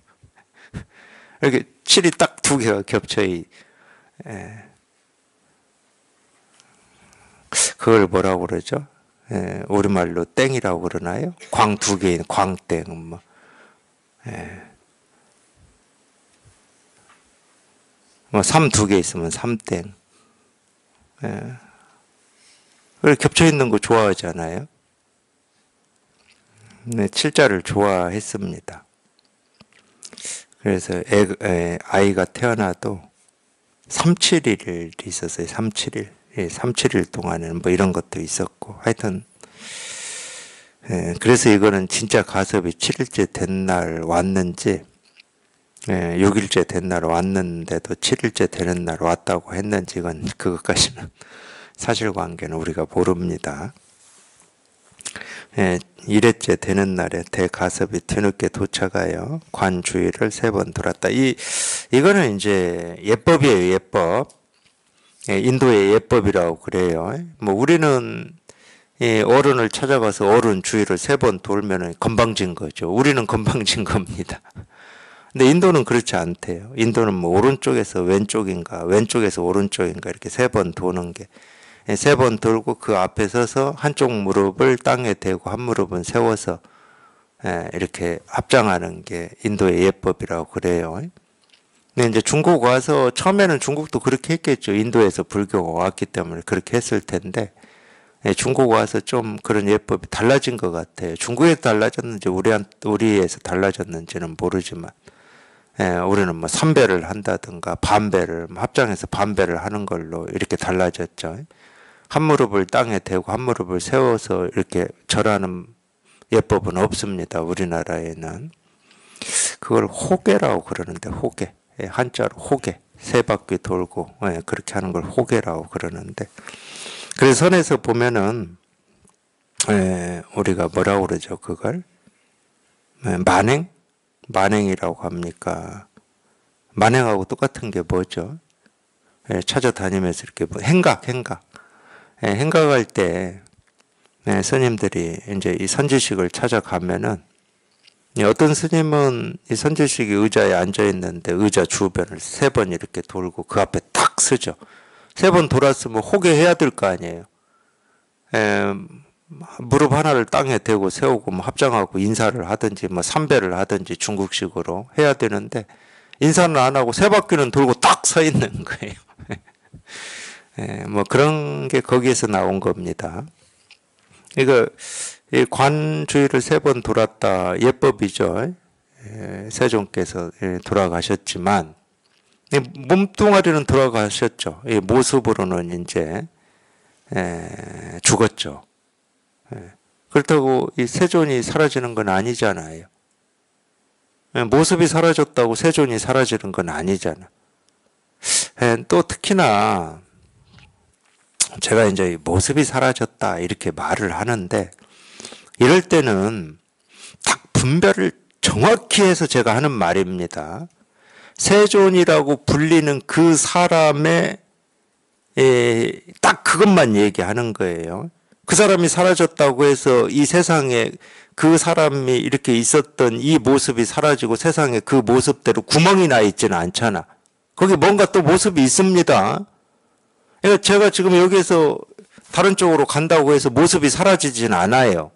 이렇게 7이 딱 2개가 겹쳐. 그걸 뭐라고 그러죠? 우리말로 땡이라고 그러나요? 광 2개인 광땡. 뭐. 뭐 3 2개 있으면 3땡. 겹쳐 있는 거 좋아하잖아요. 네, 7자를 좋아했습니다. 그래서 아이가 태어나도 3-7일이 있었어요. 3-7일. 3-7일 동안에는 뭐 이런 것도 있었고. 하여튼 그래서 이거는 진짜 가섭이 7일째 된 날 왔는지 6일째 된 날 왔는데도 7일째 되는 날 왔다고 했는지 이건 그것까지는 사실관계는 우리가 모릅니다. 일회째 되는 날에 대가섭이 뒤늦게 도착하여 관 주위를 3번 돌았다. 이거는 이제 예법이에요, 예법. 인도의 예법이라고 그래요. 뭐 우리는 어른을 찾아가서 어른 주위를 3번 돌면은 건방진 거죠. 우리는 건방진 겁니다. 근데 인도는 그렇지 않대요. 인도는 뭐 오른쪽에서 왼쪽인가, 왼쪽에서 오른쪽인가 이렇게 3번 도는 게 3번 돌고 그 앞에 서서 한쪽 무릎을 땅에 대고 한 무릎은 세워서 이렇게 합장하는 게 인도의 예법이라고 그래요. 근데 이제 중국 와서 처음에는 중국도 그렇게 했겠죠. 인도에서 불교가 왔기 때문에 그렇게 했을 텐데 중국 와서 좀 그런 예법이 달라진 것 같아요. 중국에서 달라졌는지 우리에서 달라졌는지는 모르지만 우리는 뭐 3배를 한다든가 반배를 합장해서 반배를 하는 걸로 이렇게 달라졌죠. 한 무릎을 땅에 대고 한 무릎을 세워서 이렇게 절하는 예법은 없습니다. 우리나라에는. 그걸 호계라고 그러는데 호계. 한자로 호계. 3바퀴 돌고 그렇게 하는 걸 호계라고 그러는데 그래서 선에서 보면은 우리가 뭐라고 그러죠? 그걸 만행? 만행이라고 합니까? 만행하고 똑같은 게 뭐죠? 찾아다니면서 이렇게 행각. 행각할 때 스님들이 이제 이 선지식을 찾아가면은 어떤 스님은 이 선지식이 의자에 앉아 있는데 의자 주변을 3번 이렇게 돌고 그 앞에 탁 서죠. 3번 돌았으면 호계해야 될 거 아니에요. 무릎 하나를 땅에 대고 세우고 뭐 합장하고 인사를 하든지 뭐 삼배를 하든지 중국식으로 해야 되는데 인사는 안 하고 3바퀴는 돌고 딱 서 있는 거예요. 뭐 그런 게 거기에서 나온 겁니다. 이거 관 주위를 3번 돌았다 예법이죠. 세종께서 돌아가셨지만 몸뚱아리는 돌아가셨죠. 모습으로는 이제 죽었죠. 그렇다고 이 세존이 사라지는 건 아니잖아요. 모습이 사라졌다고 세존이 사라지는 건 아니잖아. 또 특히나 제가 이제 모습이 사라졌다 이렇게 말을 하는데 이럴 때는 딱 분별을 정확히 해서 제가 하는 말입니다. 세존이라고 불리는 그 사람의 딱 그것만 얘기하는 거예요. 그 사람이 사라졌다고 해서 이 세상에 그 사람이 이렇게 있었던 이 모습이 사라지고 세상에 그 모습대로 구멍이 나 있지는 않잖아. 거기 뭔가 또 모습이 있습니다. 그러니까 제가 지금 여기에서 다른 쪽으로 간다고 해서 모습이 사라지진 않아요.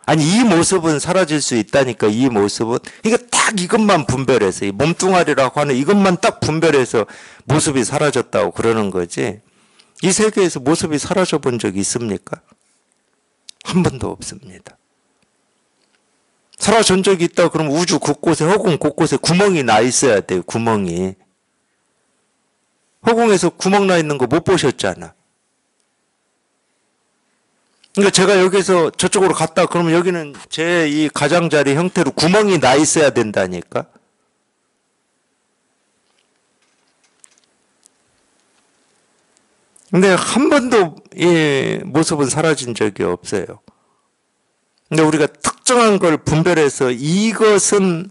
아니 이 모습은 사라질 수 있다니까. 이 모습은 그러니까 딱 이것만 분별해서 이 몸뚱아리라고 하는 이것만 딱 분별해서 모습이 사라졌다고 그러는 거지. 이 세계에서 모습이 사라져 본 적이 있습니까? 한 번도 없습니다. 사라진 적이 있다 그러면 우주 곳곳에 허공 곳곳에 구멍이 나 있어야 돼요. 구멍이. 허공에서 구멍 나 있는 거 못 보셨잖아. 그러니까 제가 여기서 저쪽으로 갔다 그러면 여기는 제 이 가장자리 형태로 구멍이 나 있어야 된다니까. 근데 한 번도 이 모습은 사라진 적이 없어요. 근데 우리가 특정한 걸 분별해서 이것은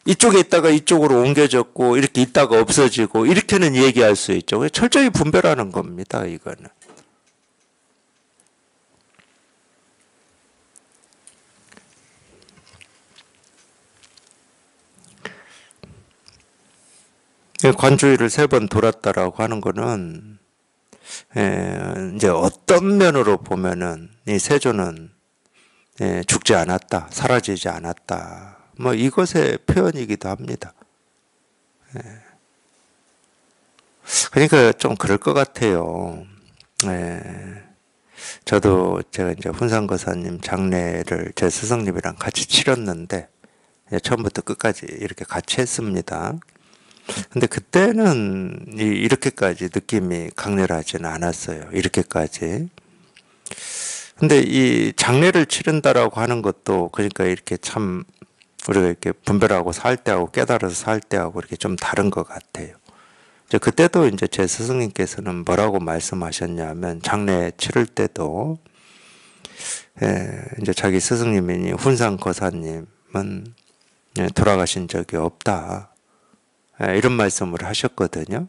이쪽에 있다가 이쪽으로 옮겨졌고 이렇게 있다가 없어지고 이렇게는 얘기할 수 있죠. 철저히 분별하는 겁니다. 이거는. 관주위를 3번 돌았다라고 하는 거는 이제 어떤 면으로 보면은 이 세조는 죽지 않았다, 사라지지 않았다. 뭐 이것의 표현이기도 합니다. 그러니까 좀 그럴 것 같아요. 저도 제가 이제 훈상거사님 장례를 제 스승님이랑 같이 치렀는데 처음부터 끝까지 이렇게 같이 했습니다. 근데 그때는 이렇게까지 느낌이 강렬하지는 않았어요. 이렇게까지. 근데 이 장례를 치른다라고 하는 것도 그러니까 이렇게 참 우리가 이렇게 분별하고 살 때하고 깨달아서 살 때하고 이렇게 좀 다른 것 같아요. 이제 그때도 이제 제 스승님께서는 뭐라고 말씀하셨냐면 장례 치를 때도 이제 자기 스승님이니 훈상 거사님은 돌아가신 적이 없다. 이런 말씀을 하셨거든요.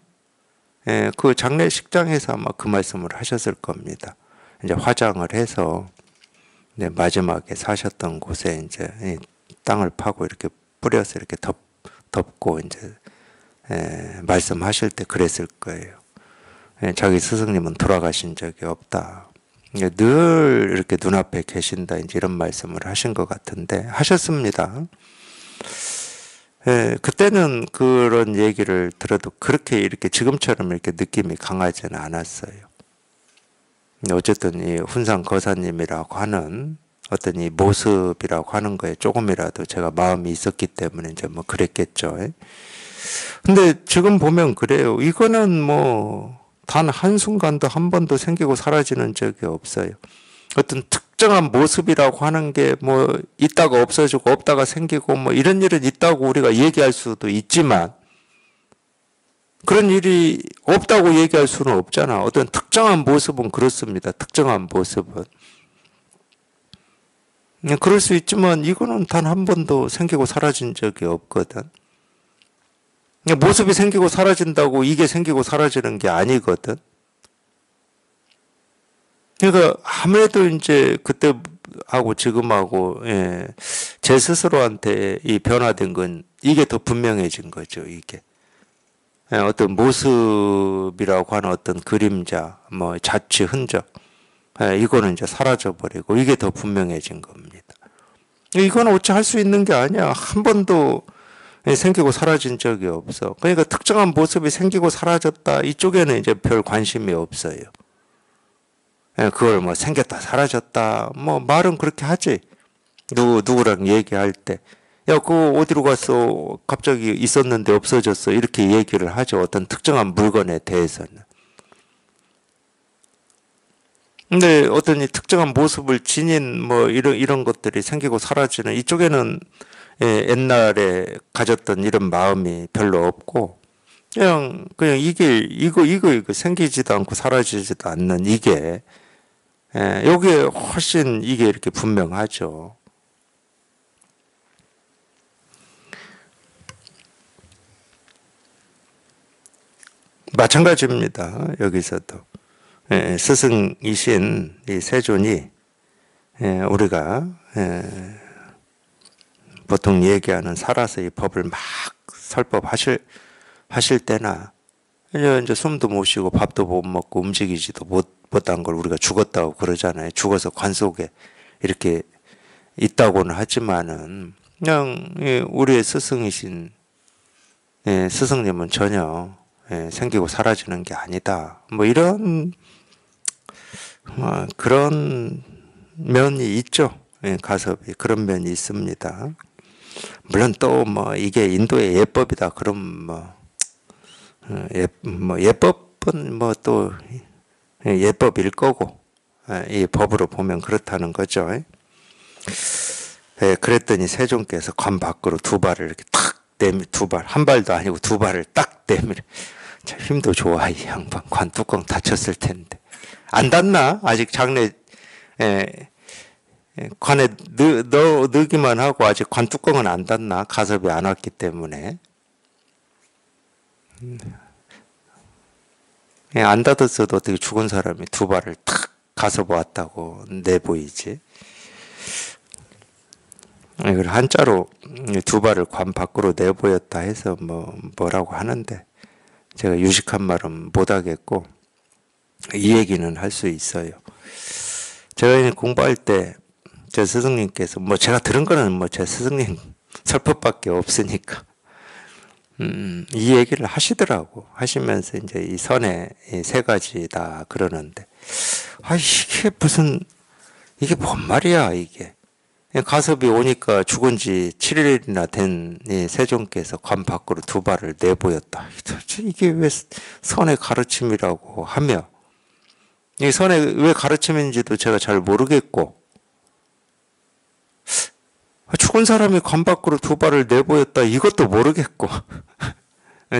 그 장례식장에서 아마 그 말씀을 하셨을 겁니다. 이제 화장을 해서 마지막에 사셨던 곳에 이제 땅을 파고 이렇게 뿌려서 이렇게 덮고 이제 말씀하실 때 그랬을 거예요. 자기 스승님은 돌아가신 적이 없다. 늘 이렇게 눈앞에 계신다. 이제 이런 말씀을 하신 것 같은데 하셨습니다. 그때는 그런 얘기를 들어도 그렇게 이렇게 지금처럼 이렇게 느낌이 강하지는 않았어요. 어쨌든 이 훈상 거사님이라고 하는 어떤 이 모습이라고 하는 거에 조금이라도 제가 마음이 있었기 때문에 이제 뭐 그랬겠죠. 근데 지금 보면 그래요. 이거는 뭐 단 한순간도 한 번도 생기고 사라지는 적이 없어요. 어떤 특정한 모습이라고 하는 게 뭐 있다가 없어지고 없다가 생기고 뭐 이런 일은 있다고 우리가 얘기할 수도 있지만 그런 일이 없다고 얘기할 수는 없잖아. 어떤 특정한 모습은 그렇습니다. 특정한 모습은. 그럴 수 있지만 이거는 단 한 번도 생기고 사라진 적이 없거든. 모습이 생기고 사라진다고 이게 생기고 사라지는 게 아니거든. 그러니까 아무래도 이제 그때하고 지금하고 제 스스로한테 이 변화된 건 이게 더 분명해진 거죠. 이게 어떤 모습이라고 하는 어떤 그림자, 뭐 자취 흔적 이거는 이제 사라져 버리고 이게 더 분명해진 겁니다. 이건 어찌 할 수 있는 게 아니야. 한 번도 생기고 사라진 적이 없어. 그러니까 특정한 모습이 생기고 사라졌다 이쪽에는 이제 별 관심이 없어요. 그걸 뭐 생겼다 사라졌다 뭐 말은 그렇게 하지. 누구랑 얘기할 때 야 그거 어디로 갔어 갑자기 있었는데 없어졌어 이렇게 얘기를 하죠. 어떤 특정한 물건에 대해서는. 근데 어떤 이 특정한 모습을 지닌 뭐 이런 것들이 생기고 사라지는 이쪽에는 옛날에 가졌던 이런 마음이 별로 없고 그냥 이거 생기지도 않고 사라지지도 않는 이게 여기에 훨씬 이게 이렇게 분명하죠. 마찬가지입니다. 여기서도 스승이신 이 세존이 우리가 보통 얘기하는 살아서 이 법을 막 설법하실 때나 이제 숨도 못 쉬고 밥도 못 먹고 움직이지도 못한 걸 우리가 죽었다고 그러잖아요. 죽어서 관 속에 이렇게 있다고는 하지만은 그냥 우리의 스승이신 스승님은 전혀 생기고 사라지는 게 아니다. 뭐 이런 그런 면이 있죠. 가섭이 그런 면이 있습니다. 물론 또 뭐 이게 인도의 예법이다. 그럼 뭐 예법은 뭐 또 예법일 거고 이 법으로 보면 그렇다는 거죠. 그랬더니 세종께서 관 밖으로 두 발을 이렇게 탁 내밀 한 발도 아니고 두 발을 딱 내밀. 참 힘도 좋아 이 양반. 관 뚜껑 닫혔을 텐데 안 닫나? 아직 장례 관에 넣기만 하고 아직 관 뚜껑은 안 닫나? 가섭이 안 왔기 때문에. 안 닫았어도 어떻게 죽은 사람이 두 발을 탁 가섭 왔다고 내보이지. 이걸 한자로 두 발을 관 밖으로 내보였다 해서 뭐라고 하는데 제가 유식한 말은 못하겠고 이 얘기는 할 수 있어요. 제가 공부할 때 제 스승님께서 제가 들은 거는 제 스승님 설법밖에 없으니까 이 얘기를 하시더라고. 하시면서 이제 이 선의 세 가지다 그러는데 이게 뭔 말이야 이게. 가섭이 오니까 죽은 지 7일이나 된 세종께서 관 밖으로 두 발을 내보였다. 이게 왜 선의 가르침이라고 하며 이 선의 왜 가르침인지도 제가 잘 모르겠고 죽은 사람이 관 밖으로 두 발을 내보였다 이것도 모르겠고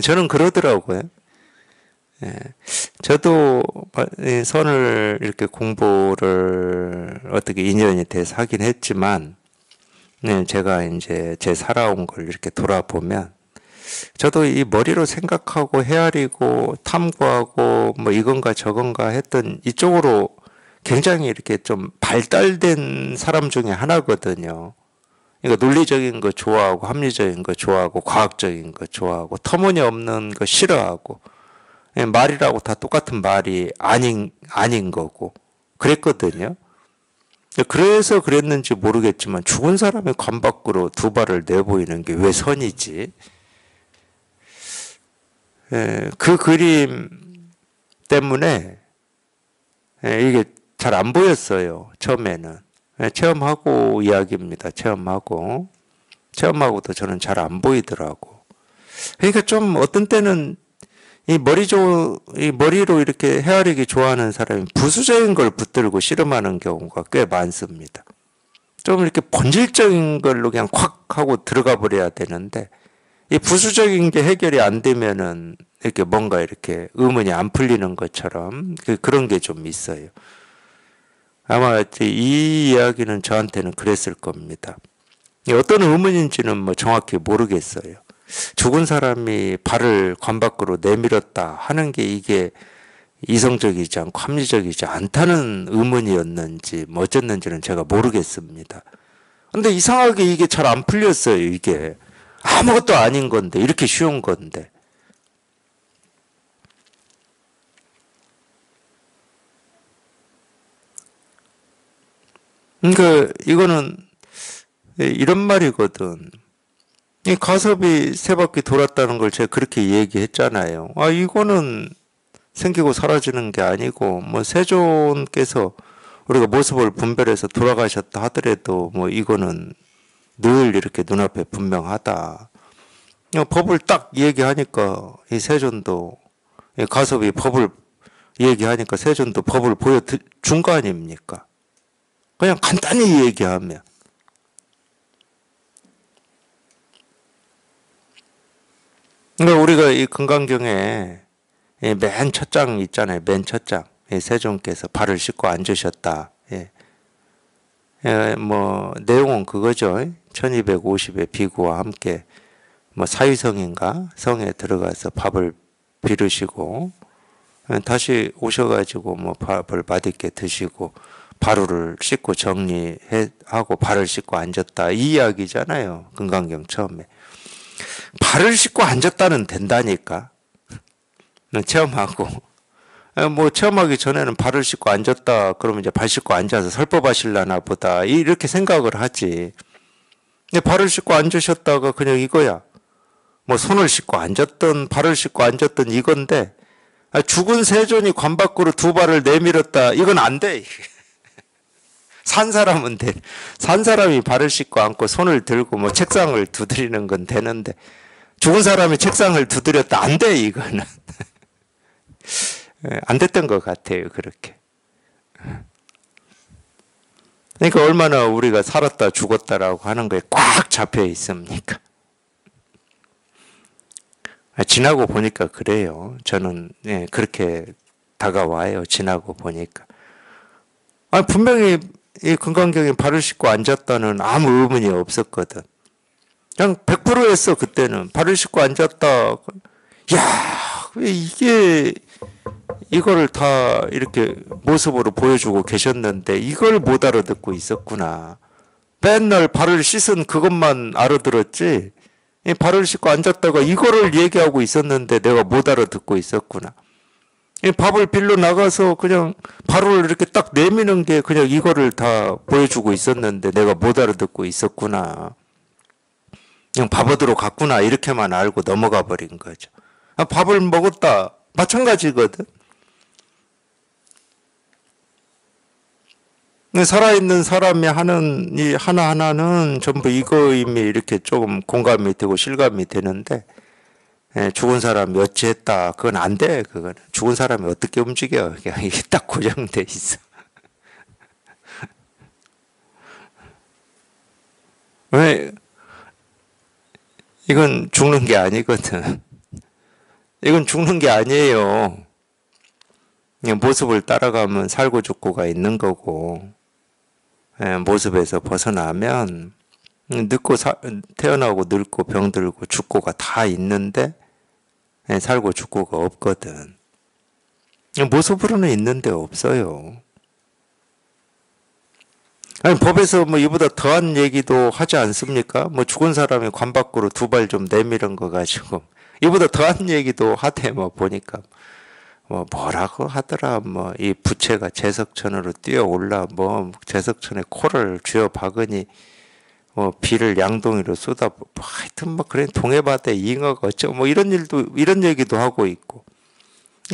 저는 그러더라고요. 저도 이 선을 이렇게 공부를 어떻게 인연이 돼서 하긴 했지만, 네, 제가 이제 제 살아온 걸 이렇게 돌아보면, 저도 이 머리로 생각하고 헤아리고 탐구하고 뭐 이건가 저건가 했던 이쪽으로 굉장히 이렇게 좀 발달된 사람 중에 하나거든요. 그러니까 논리적인 거 좋아하고 합리적인 거 좋아하고 과학적인 거 좋아하고 터무니없는 거 싫어하고 말이라고 다 똑같은 말이 아닌 거고 그랬거든요. 그래서 그랬는지 모르겠지만 죽은 사람의 관 밖으로 두 발을 내보이는 게 왜 선이지? 그 그림 때문에 이게 잘 안 보였어요. 처음에는. 체험하고 이야기입니다. 체험하고도 저는 잘 안 보이더라고. 그러니까 좀 어떤 때는 이 머리로 이렇게 헤아리기 좋아하는 사람이 부수적인 걸 붙들고 씨름하는 경우가 꽤 많습니다. 좀 이렇게 본질적인 걸로 그냥 콱 하고 들어가 버려야 되는데, 이 부수적인 게 해결이 안 되면은 이렇게 뭔가 이렇게 의문이 안 풀리는 것처럼 그런 게 좀 있어요. 아마 이 이야기는 저한테는 그랬을 겁니다. 어떤 의문인지는 뭐 정확히 모르겠어요. 죽은 사람이 발을 관 밖으로 내밀었다 하는 게 이게 이성적이지 않고 합리적이지 않다는 의문이었는지 뭐 어쨌는지는 제가 모르겠습니다. 근데 이상하게 이게 잘 안 풀렸어요. 이게 아무것도 아닌 건데 이렇게 쉬운 건데. 그러니까 이거는 이런 말이거든. 이 가섭이 세 바퀴 돌았다는 걸 제가 그렇게 얘기했잖아요. 아, 이거는 생기고 사라지는 게 아니고, 뭐, 세존께서 우리가 모습을 분별해서 돌아가셨다 하더라도, 뭐, 이거는 늘 이렇게 눈앞에 분명하다. 법을 딱 얘기하니까, 이 세존도, 이 가섭이 법을 얘기하니까 세존도 법을 보여준 거 아닙니까? 그냥 간단히 얘기하면. 그러니까 우리가 이 금강경에 맨 첫 장 있잖아요. 맨 첫 장. 세종께서 발을 씻고 앉으셨다. 뭐 내용은 그거죠. 1250의 비구와 함께 뭐 사위성인가 성에 들어가서 밥을 비르시고 다시 오셔가지고 뭐 밥을 맛있게 드시고 바루를 씻고 정리하고 발을 씻고 앉았다. 이 이야기잖아요. 금강경 처음에. 발을 씻고 앉았다는 된다니까. 체험하고. 뭐 체험하기 전에는 발을 씻고 앉았다. 그러면 이제 발 씻고 앉아서 설법하실라나 보다. 이렇게 생각을 하지. 근데 발을 씻고 앉으셨다가 그냥 이거야. 뭐 손을 씻고 앉았던 발을 씻고 앉았던 이건데 죽은 세존이 관 밖으로 두 발을 내밀었다. 이건 안 돼. 산 사람은 돼. 산 사람이 발을 씻고 앉고 손을 들고 뭐 책상을 두드리는 건 되는데 죽은 사람이 책상을 두드렸다. 안 돼, 이거는. 안 됐던 것 같아요, 그렇게. 그러니까 얼마나 우리가 살았다 죽었다라고 하는 거에 꽉 잡혀 있습니까? 지나고 보니까 그래요. 저는 그렇게 다가와요. 지나고 보니까. 분명히 이 금강경에 발을 씻고 앉았다는 아무 의문이 없었거든. 그냥 100% 했어, 그때는. 발을 씻고 앉았다. 야, 왜 이거를 다 이렇게 모습으로 보여주고 계셨는데, 이걸 못 알아듣고 있었구나. 맨날 발을 씻은 그것만 알아들었지, 발을 씻고 앉았다가 이거를 얘기하고 있었는데 내가 못 알아듣고 있었구나. 밥을 빌려 나가서 그냥 바로를 이렇게 딱 내미는 게 그냥 이거를 다 보여주고 있었는데 내가 못 알아듣고 있었구나. 그냥 바보들로 갔구나. 이렇게만 알고 넘어가 버린 거죠. 밥을 먹었다. 마찬가지거든. 살아있는 사람이 하는 이 하나하나는 전부 이거임이 이렇게 조금 공감이 되고 실감이 되는데, 죽은 사람이 어찌했다. 그건 안 돼. 그건 죽은 사람이 어떻게 움직여. 그냥 이게 딱 고정돼 있어. 왜? 이건 죽는 게 아니거든. 이건 죽는 게 아니에요. 모습을 따라가면 살고 죽고가 있는 거고, 모습에서 벗어나면 태어나고 늙고 병들고 죽고가 다 있는데 살고 죽고가 없거든. 모습으로는 있는데 없어요. 아니, 법에서 뭐 이보다 더한 얘기도 하지 않습니까? 뭐 죽은 사람이 관 밖으로 두 발 좀 내밀은 거 가지고 이보다 더한 얘기도 하대. 뭐 보니까 뭐라고 하더라. 뭐 이 부채가 제석천으로 뛰어올라 뭐 제석천에 코를 쥐어 박으니 비를 양동이로 쏟아 하여튼 뭐 그래 동해바다에 잉어가 어쩌고 뭐 이런 얘기도 하고 있고,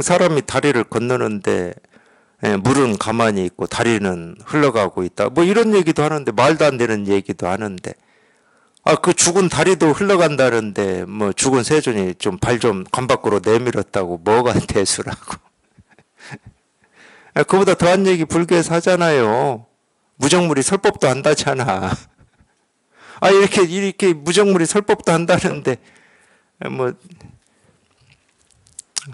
사람이 다리를 건너는데 물은 가만히 있고 다리는 흘러가고 있다. 뭐 이런 얘기도 하는데, 말도 안 되는 얘기도 하는데, 그 죽은 다리도 흘러간다는데 뭐 죽은 세존이 좀 발 좀 관 밖으로 내밀었다고 뭐가 대수라고. 그보다 더한 얘기 불교에서 하잖아요. 무정물이 설법도 한다잖아. 이렇게 무정물이 설법도 한다는데 뭐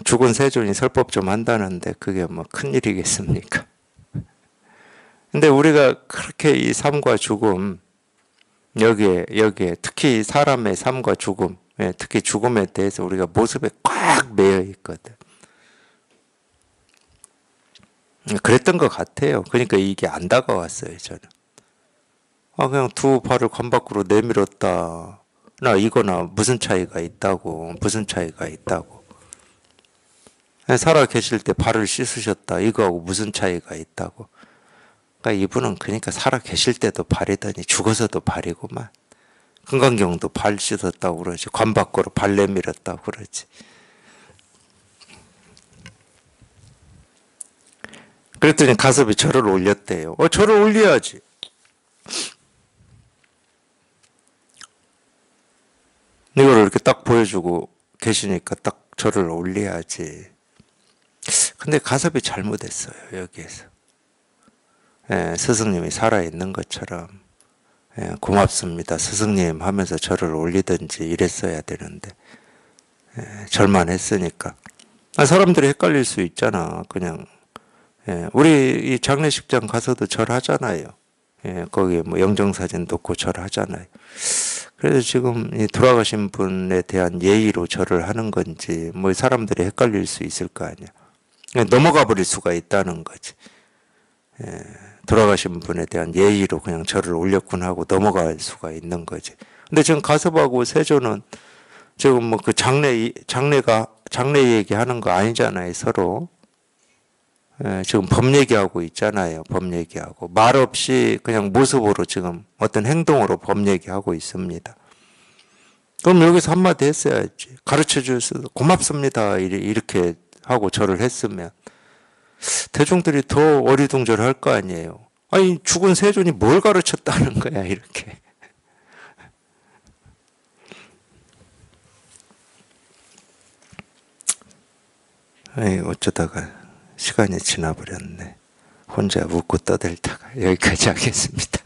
죽은 세존이 설법 좀 한다는데 그게 뭐 큰일이겠습니까? 근데 우리가 그렇게 이 삶과 죽음, 여기에 특히 사람의 삶과 죽음, 특히 죽음에 대해서 우리가 모습에 꽉 매여 있거든. 그랬던 것 같아요. 그러니까 이게 안 다가왔어요, 저는. 그냥 두 발을 관 밖으로 내밀었다. 이거나 무슨 차이가 있다고, 살아 계실 때 발을 씻으셨다. 이거하고 무슨 차이가 있다고. 그러니까 이분은 그러니까 살아 계실 때도 발이더니 죽어서도 발이구만. 금강경도 발 씻었다고 그러지. 관 밖으로 발 내밀었다고 그러지. 그랬더니 가섭이 절을 올렸대요. 절을 올려야지. 이거를 이렇게 딱 보여주고 계시니까 딱 절을 올려야지. 근데 가섭이 잘못했어요, 여기에서. 스승님이 살아있는 것처럼 고맙습니다 스승님 하면서 절을 올리든지 이랬어야 되는데 절만 했으니까. 사람들이 헷갈릴 수 있잖아. 그냥 우리 이 장례식장 가서도 절하잖아요. 거기에 뭐 영정사진 놓고 절하잖아요. 그래서 지금 이 돌아가신 분에 대한 예의로 절을 하는 건지 뭐 사람들이 헷갈릴 수 있을 거 아니야. 넘어가 버릴 수가 있다는 거지. 돌아가신 분에 대한 예의로 그냥 절을 올렸군 하고 넘어갈 수가 있는 거지. 근데 지금 가섭하고 세조는 지금 뭐 그 장례 얘기하는 거 아니잖아요, 서로. 지금 법 얘기하고 있잖아요, 법 얘기하고. 말 없이 그냥 모습으로 지금 어떤 행동으로 법 얘기하고 있습니다. 그럼 여기서 한마디 했어야지. 가르쳐 주셔서 고맙습니다. 이렇게 하고 절을 했으면 대중들이 더 어리둥절할 거 아니에요. 죽은 세존이 뭘 가르쳤다는 거야, 이렇게. 어쩌다가 시간이 지나버렸네. 혼자 웃고 떠들다가 여기까지 하겠습니다.